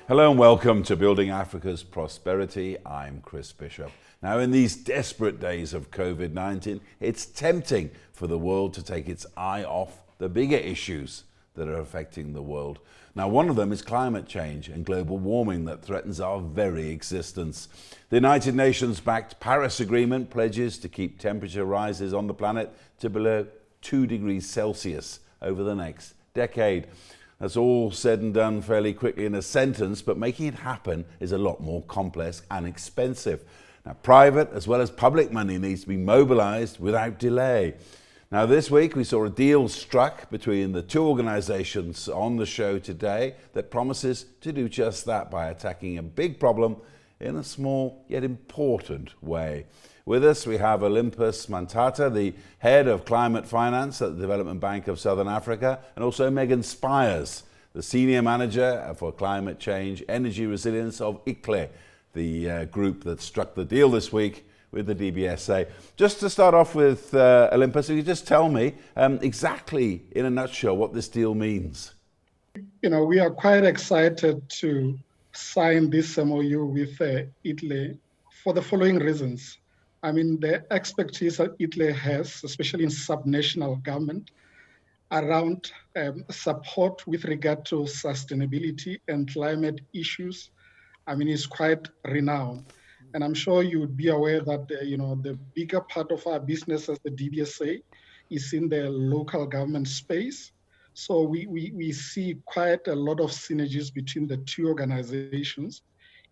Hello and welcome to Building Africa's Prosperity. I'm Chris Bishop. Now, in these desperate days of COVID-19, it's tempting for the world to take its eye off the bigger issues that are affecting the world. Now, one of them is climate change and global warming that threatens our very existence. The United Nations-backed Paris Agreement pledges to keep temperature rises on the planet to below 2 degrees Celsius over the next decade. That's all said and done fairly quickly in a sentence, but making it happen is a lot more complex and expensive. Now, private as well as public money needs to be mobilized without delay. Now, this week we saw a deal struck between the two organizations on the show today that promises to do just that by attacking a big problem in a small yet important way. With us, we have Olympus Manthata, the head of climate finance at the Development Bank of Southern Africa, and also Meggan Spires, the senior manager for climate change, energy resilience of ICLEI, the group that struck the deal this week with the DBSA. Just to start off with, Olympus, if you just tell me exactly in a nutshell what this deal means. You know, we are quite excited to sign this MOU with ICLEI for the following reasons. I mean, the expertise that ICLEI has, especially in subnational government, around support with regard to sustainability and climate issues, I mean, is quite renowned. And I'm sure you would be aware that, the bigger part of our business as the DBSA is in the local government space. So we see quite a lot of synergies between the two organizations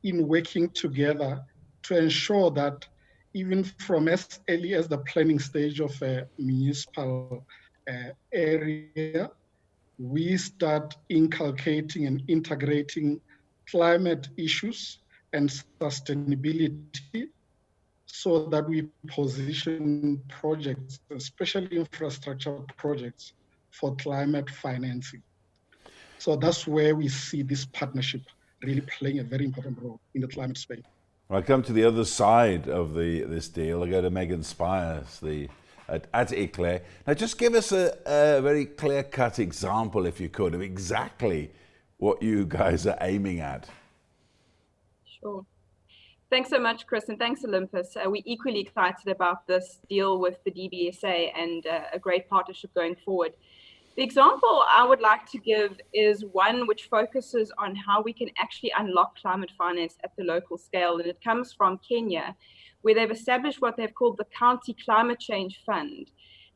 in working together to ensure that even from as early as the planning stage of a municipal area, we start inculcating and integrating climate issues and sustainability so that we position projects, especially infrastructure projects, for climate financing. So that's where we see this partnership really playing a very important role in the climate space. I come to the other side of this deal. I go to Meggan Spires at ICLEI. Now, just give us a very clear-cut example, if you could, of exactly what you guys are aiming at. Sure. Thanks so much, Chris, and thanks, Olympus. We're equally excited about this deal with the DBSA and a great partnership going forward. The example I would like to give is one which focuses on how we can actually unlock climate finance at the local scale. And it comes from Kenya, where they've established what they've called the County Climate Change Fund.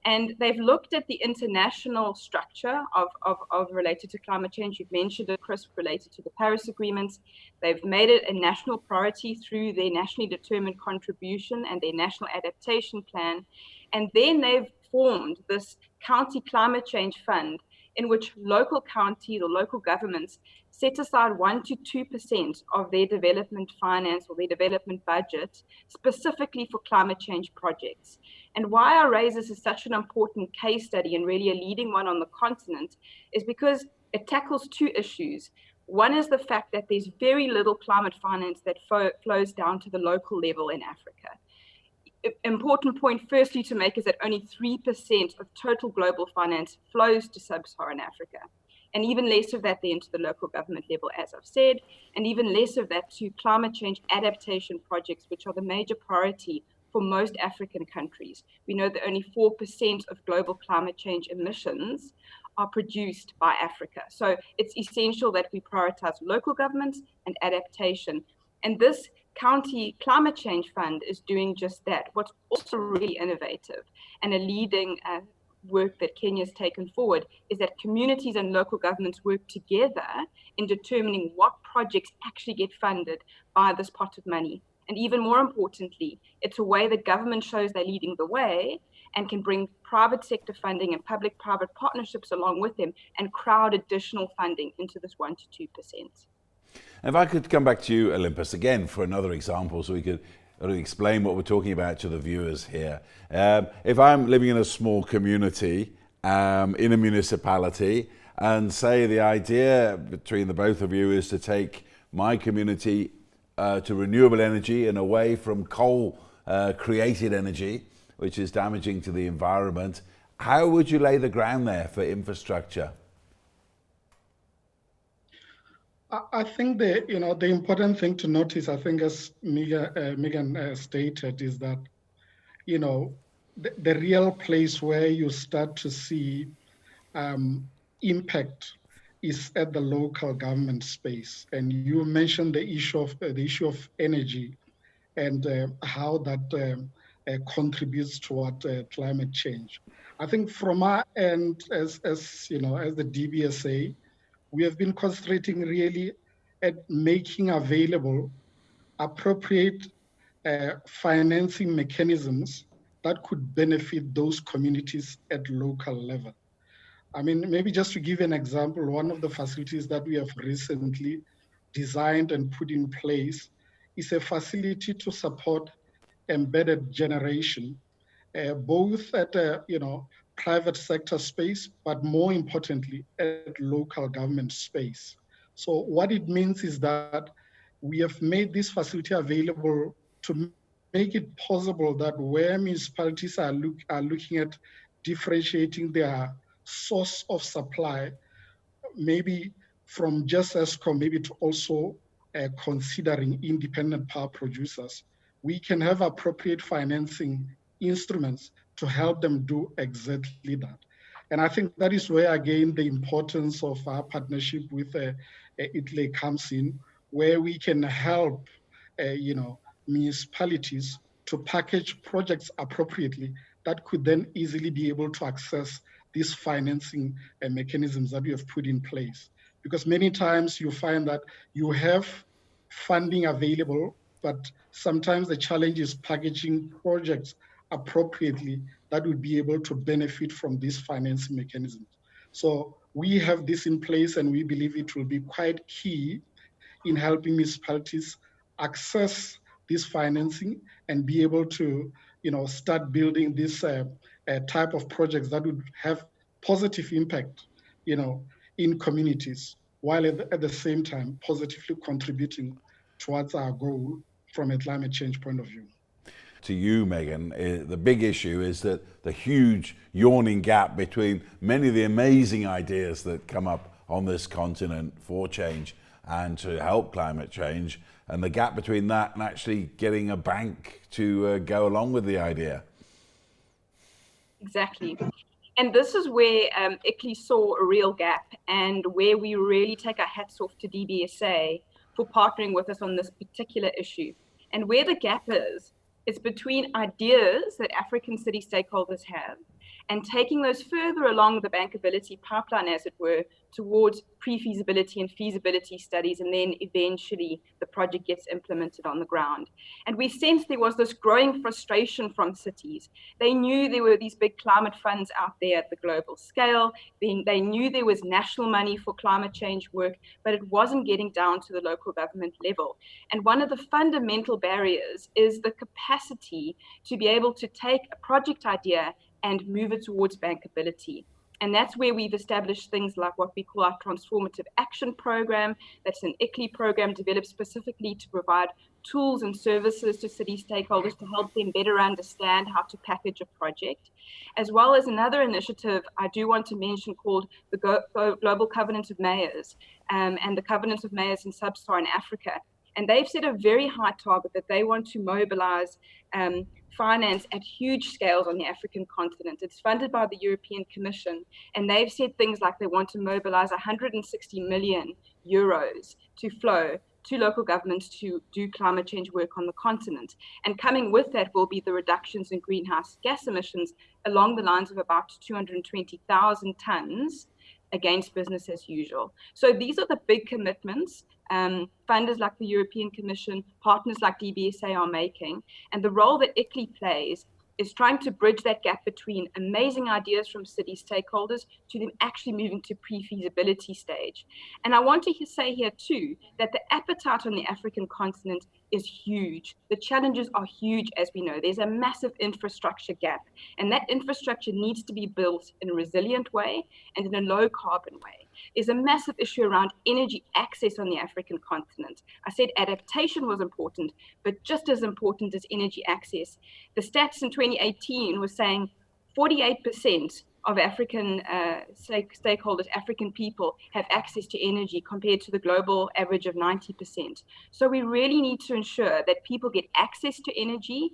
And they've looked at the international structure of related to climate change. You've mentioned it, Chris, related to the Paris Agreements. They've made it a national priority through their nationally determined contribution and their national adaptation plan. And then they've formed this County Climate Change Fund in which local counties or local governments set aside 1% to 2% of their development finance or their development budget specifically for climate change projects. And why I raise this as such an important case study and really a leading one on the continent is because it tackles two issues. One is the fact that there's very little climate finance that flows down to the local level in Africa. Important point firstly to make is that only 3% of total global finance flows to sub-Saharan Africa, and even less of that then to the local government level, as I've said, and even less of that to climate change adaptation projects, which are the major priority for most African countries. We know that only 4% of global climate change emissions are produced by Africa. So it's essential that we prioritize local governments and adaptation. And this County Climate Change Fund is doing just that. What's also really innovative and a leading work that Kenya's taken forward is that communities and local governments work together in determining what projects actually get funded by this pot of money. And even more importantly, it's a way that government shows they're leading the way and can bring private sector funding and public-private partnerships along with them and crowd additional funding into this 1% to 2%. If I could come back to you, Olympus, again for another example so we could explain what we're talking about to the viewers here. If I'm living in a small community, in a municipality, and say the idea between the both of you is to take my community to renewable energy and away from coal-created energy, which is damaging to the environment, how would you lay the ground there for infrastructure? I think the important thing to notice, I think, as Meggan stated, is that the real place where you start to see impact is at the local government space. And you mentioned the issue of energy and how that contributes toward climate change. I think from our end, as the DBSA, we have been concentrating really at making available appropriate financing mechanisms that could benefit those communities at local level. I mean, maybe just to give an example, one of the facilities that we have recently designed and put in place is a facility to support embedded generation, both at private sector space, but more importantly, at local government space. So what it means is that we have made this facility available to make it possible that where municipalities are looking at differentiating their source of supply, maybe from just ESCOM, maybe to also considering independent power producers, we can have appropriate financing instruments to help them do exactly that. And I think that is where, again, the importance of our partnership with ICLEI comes in, where we can help municipalities to package projects appropriately that could then easily be able to access these financing mechanisms that we have put in place. Because many times you find that you have funding available, but sometimes the challenge is packaging projects appropriately that would be able to benefit from these financing mechanisms. So we have this in place, and we believe it will be quite key in helping municipalities access this financing and be able to start building this type of projects that would have positive impact in communities, while at the same time positively contributing towards our goal from a climate change point of view. To you, Meggan, the big issue is that the huge yawning gap between many of the amazing ideas that come up on this continent for change and to help climate change, and the gap between that and actually getting a bank to go along with the idea. Exactly. And this is where ICLEI saw a real gap, and where we really take our hats off to DBSA for partnering with us on this particular issue. And where the gap is, it's between ideas that African city stakeholders have and taking those further along the bankability pipeline, as it were, towards pre-feasibility and feasibility studies, and then eventually the project gets implemented on the ground. And we sensed there was this growing frustration from cities. They knew there were these big climate funds out there at the global scale. They knew there was national money for climate change work, but it wasn't getting down to the local government level. And one of the fundamental barriers is the capacity to be able to take a project idea and move it towards bankability. And that's where we've established things like what we call our Transformative Action Program. That's an ICLEI program developed specifically to provide tools and services to city stakeholders to help them better understand how to package a project, as well as another initiative I do want to mention called the Global Covenant of Mayors and the Covenant of Mayors in Sub-Saharan Africa. And they've set a very high target that they want to mobilize finance at huge scales on the African continent. It's funded by the European Commission, and they've said things like they want to mobilize 160 million euros to flow to local governments to do climate change work on the continent. And coming with that will be the reductions in greenhouse gas emissions along the lines of about 220,000 tons against business as usual. So these are the big commitments funders like the European Commission, partners like DBSA are making. And the role that ICLEI plays is trying to bridge that gap between amazing ideas from city stakeholders to them actually moving to pre-feasibility stage. And I want to say here too, that the appetite on the African continent is huge. The challenges are huge, as we know. There's a massive infrastructure gap, and that infrastructure needs to be built in a resilient way and in a low carbon way. There's a massive issue around energy access on the African continent. I said adaptation was important, but just as important is energy access. The stats in 2018 was saying 48% of African stakeholders, African people, have access to energy compared to the global average of 90%. So we really need to ensure that people get access to energy,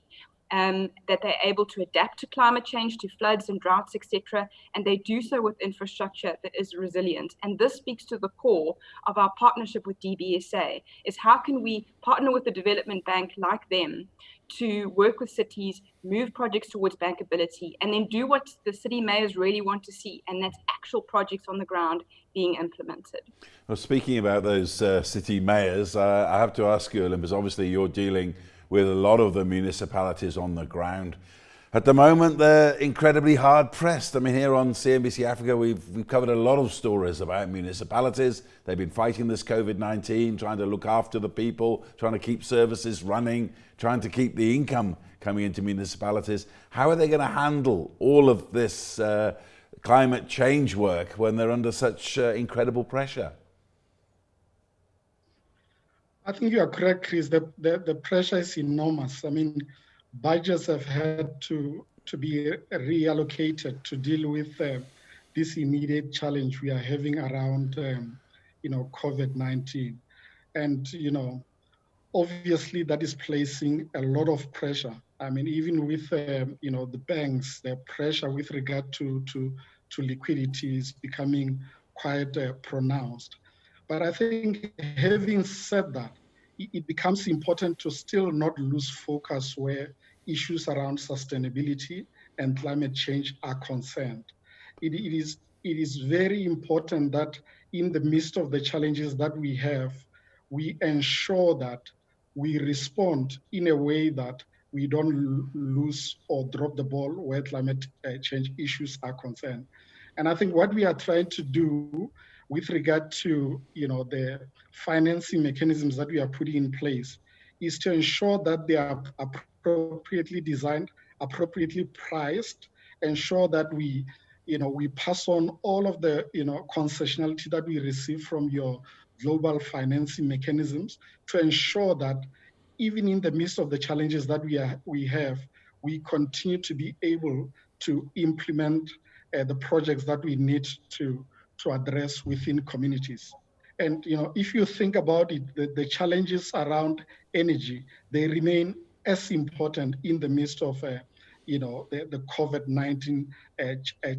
that they're able to adapt to climate change, to floods and droughts, etc., and they do so with infrastructure that is resilient. And this speaks to the core of our partnership with DBSA, is how can we partner with the development bank like them to work with cities, move projects towards bankability, and then do what the city mayors really want to see, and that's actual projects on the ground being implemented. Well, speaking about those city mayors, I have to ask you, Olympus, obviously you're dealing with a lot of the municipalities on the ground. At the moment, they're incredibly hard pressed. I mean, here on CNBC Africa, we've covered a lot of stories about municipalities. They've been fighting this COVID-19, trying to look after the people, trying to keep services running, trying to keep the income coming into municipalities. How are they going to handle all of this climate change work when they're under such incredible pressure? I think you are correct, Chris. The pressure is enormous. I mean, budgets have had to be reallocated to deal with this immediate challenge we are having around, COVID-19. And, obviously that is placing a lot of pressure. I mean, even with, the banks, the pressure with regard to liquidity is becoming quite pronounced. But I think having said that, it becomes important to still not lose focus where issues around sustainability and climate change are concerned. It is very important that in the midst of the challenges that we have, we ensure that we respond in a way that we don't lose or drop the ball where climate change issues are concerned. And I think what we are trying to do with regard to the financing mechanisms that we are putting in place is to ensure that they are appropriately designed, appropriately priced, ensure that we pass on all of the concessionality that we receive from your global financing mechanisms to ensure that even in the midst of the challenges that we have, we continue to be able to implement the projects that we need to address within communities. And if you think about it, the challenges around energy, they remain as important in the midst of the COVID-19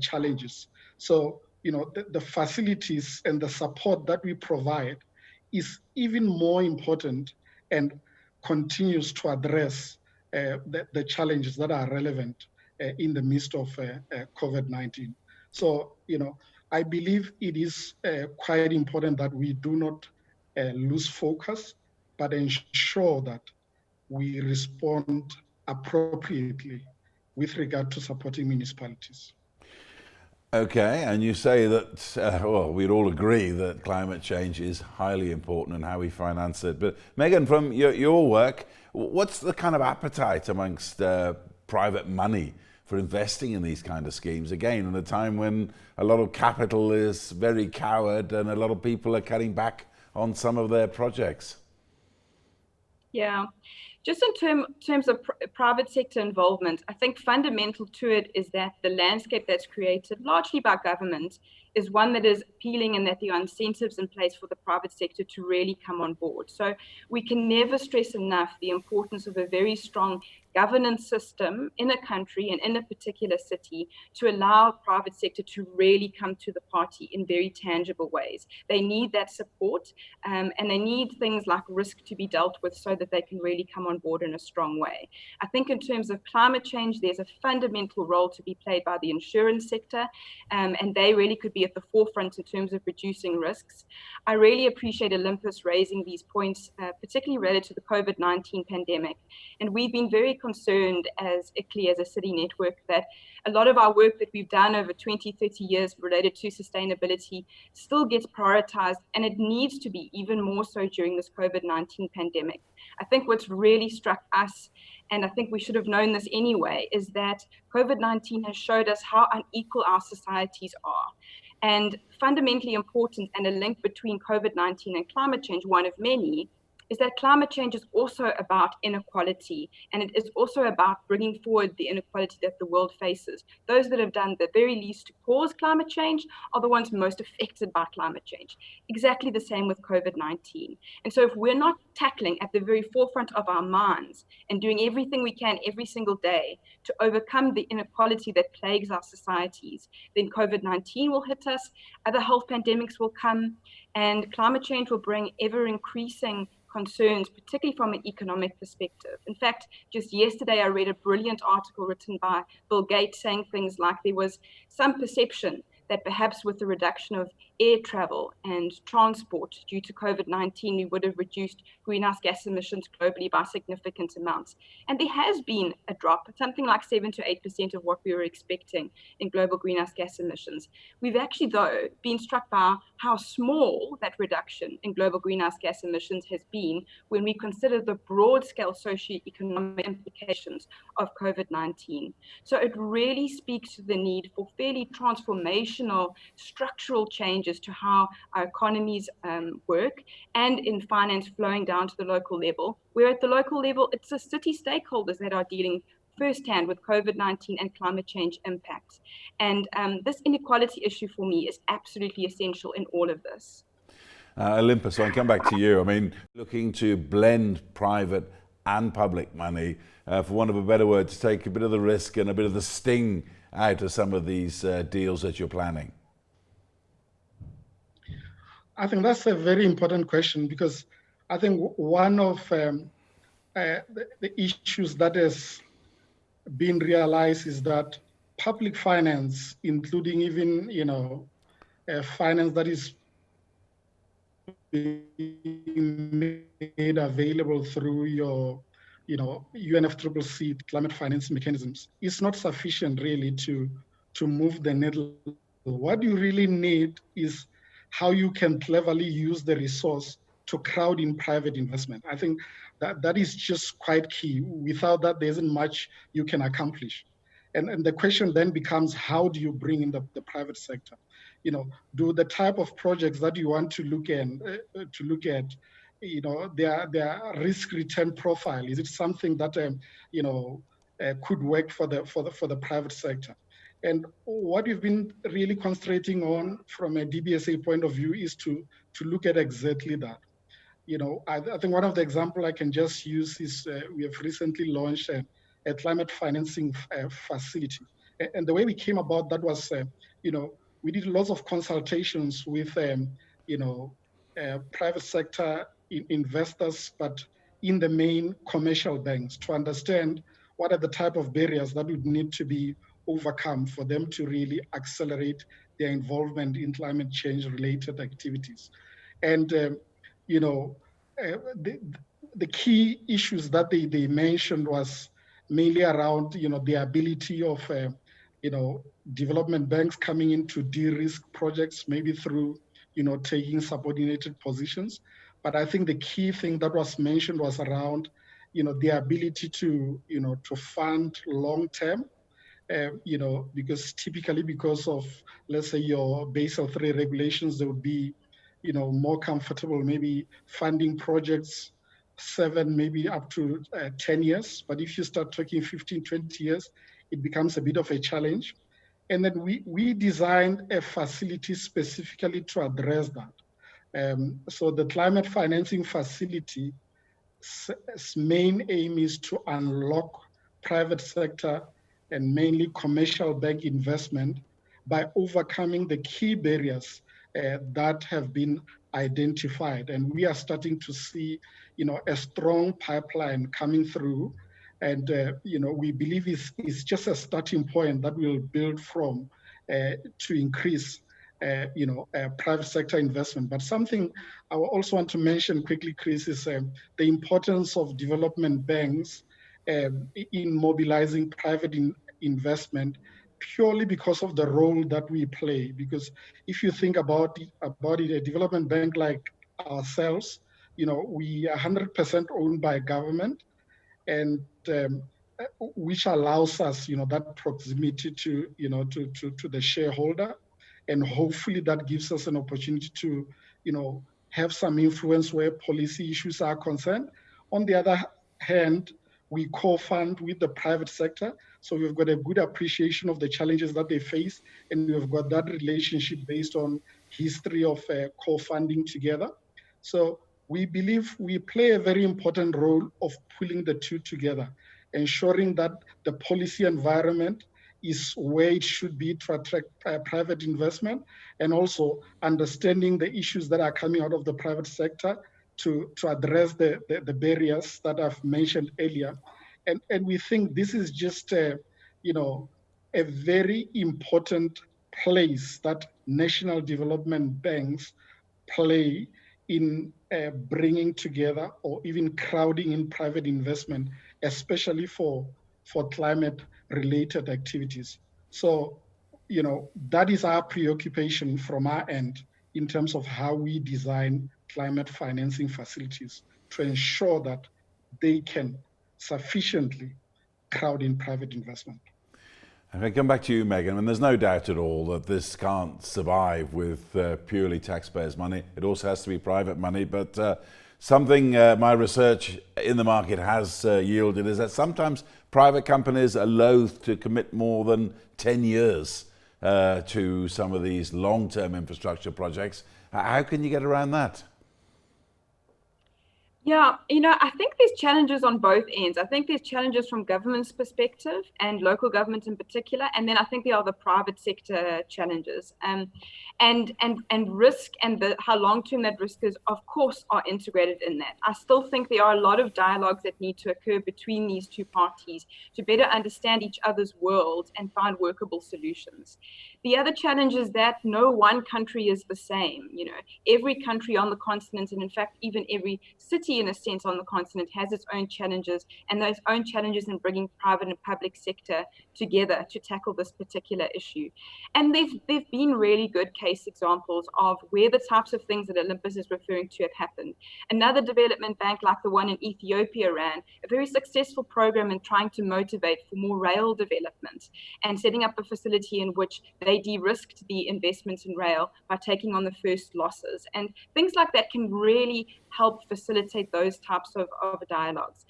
challenges. So the facilities and the support that we provide is even more important and continues to address the challenges that are relevant in the midst of COVID-19. So, I believe it is quite important that we do not lose focus, but ensure that we respond appropriately with regard to supporting municipalities. Okay, and you say that, we'd all agree that climate change is highly important and how we finance it. But Meggan, from your work, what's the kind of appetite amongst private money for investing in these kind of schemes? Again, at a time when a lot of capital is very coward and a lot of people are cutting back on some of their projects. Yeah. Just in terms of private sector involvement, I think fundamental to it is that the landscape that's created largely by government is one that is appealing and that there are incentives in place for the private sector to really come on board. So we can never stress enough the importance of a very strong governance system in a country and in a particular city to allow private sector to really come to the party in very tangible ways. They need that support and they need things like risk to be dealt with so that they can really come on board in a strong way. I think in terms of climate change, there's a fundamental role to be played by the insurance sector, and they really could be at the forefront in terms of reducing risks. I really appreciate Olympus raising these points, particularly related to the COVID-19 pandemic. And we've been very concerned as ICLEI, as a city network, that a lot of our work that we've done over 20, 30 years related to sustainability still gets prioritized, and it needs to be even more so during this COVID-19 pandemic. I think what's really struck us, and I think we should have known this anyway, is that COVID-19 has showed us how unequal our societies are. And fundamentally important, and a link between COVID-19 and climate change, one of many, is that climate change is also about inequality, and it is also about bringing forward the inequality that the world faces. Those that have done the very least to cause climate change are the ones most affected by climate change. Exactly the same with COVID-19. And so if we're not tackling at the very forefront of our minds and doing everything we can every single day to overcome the inequality that plagues our societies, then COVID-19 will hit us, other health pandemics will come, and climate change will bring ever-increasing concerns, particularly from an economic perspective. In fact, just yesterday, I read a brilliant article written by Bill Gates saying things like there was some perception that perhaps with the reduction of air travel and transport due to COVID-19, we would have reduced greenhouse gas emissions globally by significant amounts. And there has been a drop, something like 7 to 8% of what we were expecting in global greenhouse gas emissions. We've actually, though, been struck by how small that reduction in global greenhouse gas emissions has been when we consider the broad-scale socioeconomic implications of COVID-19. So it really speaks to the need for fairly transformational structural changes to how our economies work, and in finance flowing down to the local level, where at the local level, it's the city stakeholders that are dealing firsthand with COVID-19 and climate change impacts. And this inequality issue for me is absolutely essential in all of this. Olympus, so I come back to you. I mean, looking to blend private and public money, for want of a better word, to take a bit of the risk and a bit of the sting out of some of these deals that you're planning? I think that's a very important question, because I think one of the issues that has been realized is that public finance, including even finance that is being made available through your UNFCCC climate finance mechanisms, is not sufficient really to move the needle. What you really need is how you can cleverly use the resource to crowd in private investment. I think that is just quite key. Without that, there isn't much you can accomplish. And the question then becomes, how do you bring in the private sector? Do the type of projects that you want to look at, their risk return profile, is it something that could work for the private sector? And what we've been really concentrating on from a DBSA point of view is to look at exactly that. I think one of the examples I can just use is we have recently launched a climate financing facility. And the way we came about that was, we did lots of consultations with, private sector investors, but in the main commercial banks, to understand what are the type of barriers that would need to be overcome for them to really accelerate their involvement in climate change related activities. And, the key issues that they mentioned was mainly around, the ability of, development banks coming in to de-risk projects, maybe through, taking subordinated positions. But I think the key thing that was mentioned was around, the ability to, to fund long-term, because typically because of, let's say, your Basel III regulations, they would be, more comfortable maybe funding projects 7, maybe up to 10 years. But if you start talking 15, 20 years, it becomes a bit of a challenge. And then we designed a facility specifically to address that. So the climate financing facility's main aim is to unlock private sector and mainly commercial bank investment by overcoming the key barriers that have been identified. And we are starting to see, a strong pipeline coming through. And, we believe it's just a starting point that we'll build from to increase, private sector investment. But something I also want to mention quickly, Chris, is the importance of development banks in mobilizing private investment, purely because of the role that we play. Because if you think about it, a development bank like ourselves, we are 100% owned by government, and which allows us, that proximity to, to the shareholder, and hopefully that gives us an opportunity to, have some influence where policy issues are concerned. On the other hand, we co-fund with the private sector. So we've got a good appreciation of the challenges that they face. And we've got that relationship based on history of co-funding together. So we believe we play a very important role of pulling the two together, ensuring that the policy environment is where it should be to attract private investment, and also understanding the issues that are coming out of the private sector to address the barriers that I've mentioned earlier. And we think this is just a very important place that national development banks play in bringing together or even crowding in private investment, especially for climate-related activities. So, that is our preoccupation from our end in terms of how we design climate financing facilities to ensure that they can sufficiently crowd in private investment. If I come back to you, Meggan, and there's no doubt at all that this can't survive with purely taxpayers' money. It also has to be private money. But something my research in the market has yielded is that sometimes private companies are loath to commit more than 10 years to some of these long-term infrastructure projects. How can you get around that? Yeah, I think there's challenges on both ends. I think there's challenges from government's perspective and local government in particular, and then I think there are the private sector challenges. And risk and how long-term that risk is, of course, are integrated in that. I still think there are a lot of dialogues that need to occur between these two parties to better understand each other's worlds and find workable solutions. The other challenge is that no one country is the same. Every country on the continent, and in fact, even every city in a sense on the continent, has its own challenges, and those own challenges in bringing private and public sector together to tackle this particular issue. And there've been really good case examples of where the types of things that Olympus is referring to have happened. Another development bank like the one in Ethiopia ran a very successful program in trying to motivate for more rail development and setting up a facility in which they de-risked the investments in rail by taking on the first losses. And things like that can really help facilitate those types of dialogues.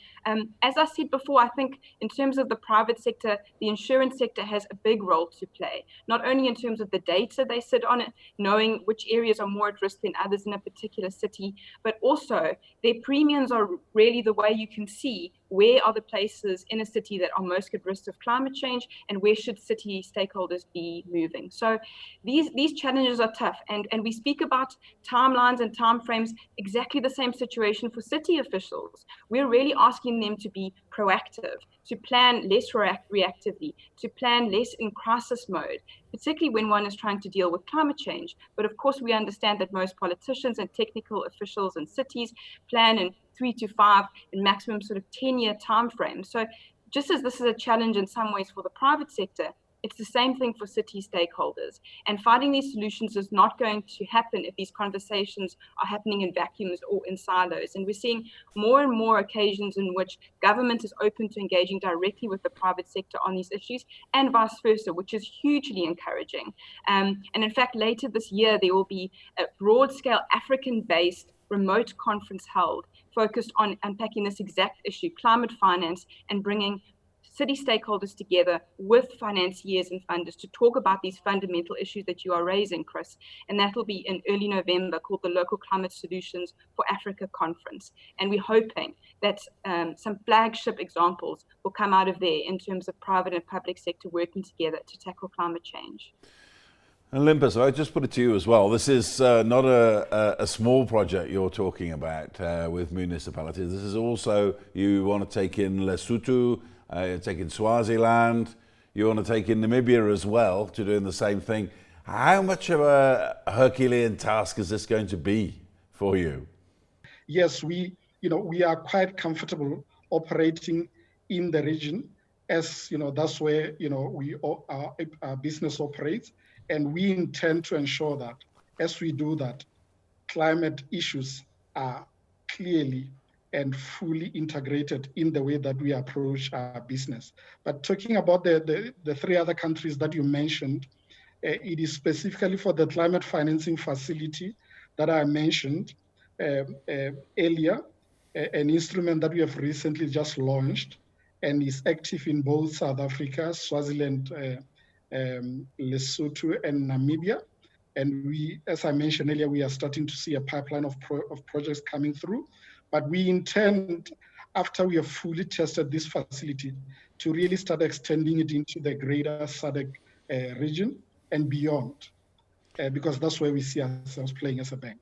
As I said before, I think in terms of the private sector, the insurance sector has a big role to play, not only in terms of the data they sit on it, knowing which areas are more at risk than others in a particular city, but also their premiums are really the way you can see where are the places in a city that are most at risk of climate change and where should city stakeholders be moving. So these challenges are tough, and we speak about timelines and timeframes, exactly the same situation for city officials. We're really asking them to be proactive, to plan less reactively, to plan less in crisis mode, particularly when one is trying to deal with climate change. But of course, we understand that most politicians and technical officials in cities plan in 3 to 5 and maximum sort of 10-year timeframe. So just as this is a challenge in some ways for the private sector, it's the same thing for city stakeholders. And finding these solutions is not going to happen if these conversations are happening in vacuums or in silos. And we're seeing more and more occasions in which government is open to engaging directly with the private sector on these issues and vice versa, which is hugely encouraging. And in fact, later this year, there will be a broad-scale African-based remote conference held focused on unpacking this exact issue, climate finance, and bringing city stakeholders together with financiers and funders to talk about these fundamental issues that you are raising, Chris. And that will be in early November, called the Local Climate Solutions for Africa Conference. And we're hoping that some flagship examples will come out of there in terms of private and public sector working together to tackle climate change. Olympus, I just put it to you as well. This is not a small project you're talking about with municipalities. This is also, you want to take in Lesotho, take in Swaziland, you want to take in Namibia as well to doing the same thing. How much of a Herculean task is this going to be for you? Yes, we are quite comfortable operating in the region, as that's where our business operates. And we intend to ensure that as we do that, climate issues are clearly and fully integrated in the way that we approach our business. But talking about the 3 other countries that you mentioned, it is specifically for the climate financing facility that I mentioned. earlier, an instrument that we have recently just launched and is active in both South Africa, Swaziland, Lesotho, and Namibia. And we, as I mentioned earlier, we are starting to see a pipeline of projects coming through. But we intend, after we have fully tested this facility, to really start extending it into the greater SADC region and beyond, because that's where we see ourselves playing as a bank.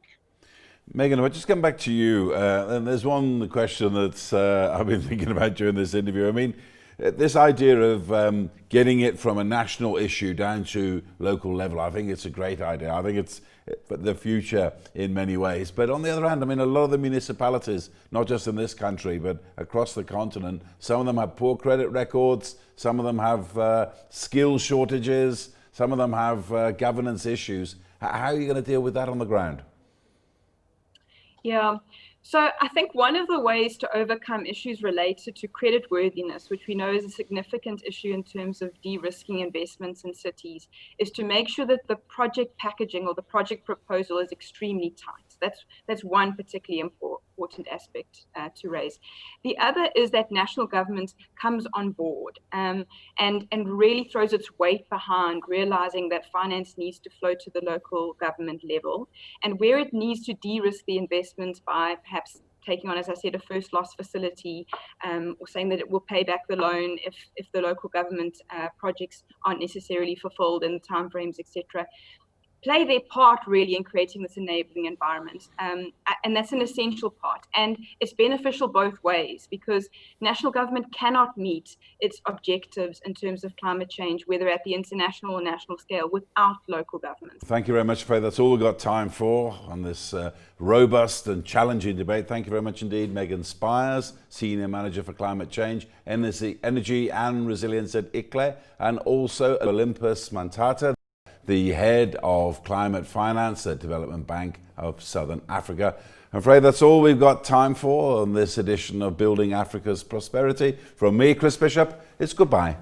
Meggan, I'll just come back to you. And there's one question that I've been thinking about during this interview. I mean, this idea of getting it from a national issue down to local level, I think it's a great idea. I think it's the future in many ways. But on the other hand, I mean, a lot of the municipalities, not just in this country, but across the continent, some of them have poor credit records, some of them have skill shortages, some of them have governance issues. How are you going to deal with that on the ground? Yeah, so I think one of the ways to overcome issues related to credit worthiness, which we know is a significant issue in terms of de-risking investments in cities, is to make sure that the project packaging or the project proposal is extremely tight. That's one particularly important aspect to raise. The other is that national government comes on board and really throws its weight behind realizing that finance needs to flow to the local government level, and where it needs to de-risk the investment by perhaps taking on, as I said, a first loss facility, or saying that it will pay back the loan if the local government projects aren't necessarily fulfilled in the timeframes, etc. Play their part really in creating this enabling environment. And that's an essential part. And it's beneficial both ways, because national government cannot meet its objectives in terms of climate change, whether at the international or national scale, without local government. Thank you very much, Faye. That's all we've got time for on this robust and challenging debate. Thank you very much indeed, Meggan Spires, Senior Manager for Climate Change, Energy and Resilience at ICLEI, and also Olympus Manthata, the head of climate finance at Development Bank of Southern Africa. I'm afraid that's all we've got time for on this edition of Building Africa's Prosperity. From me, Chris Bishop, it's goodbye.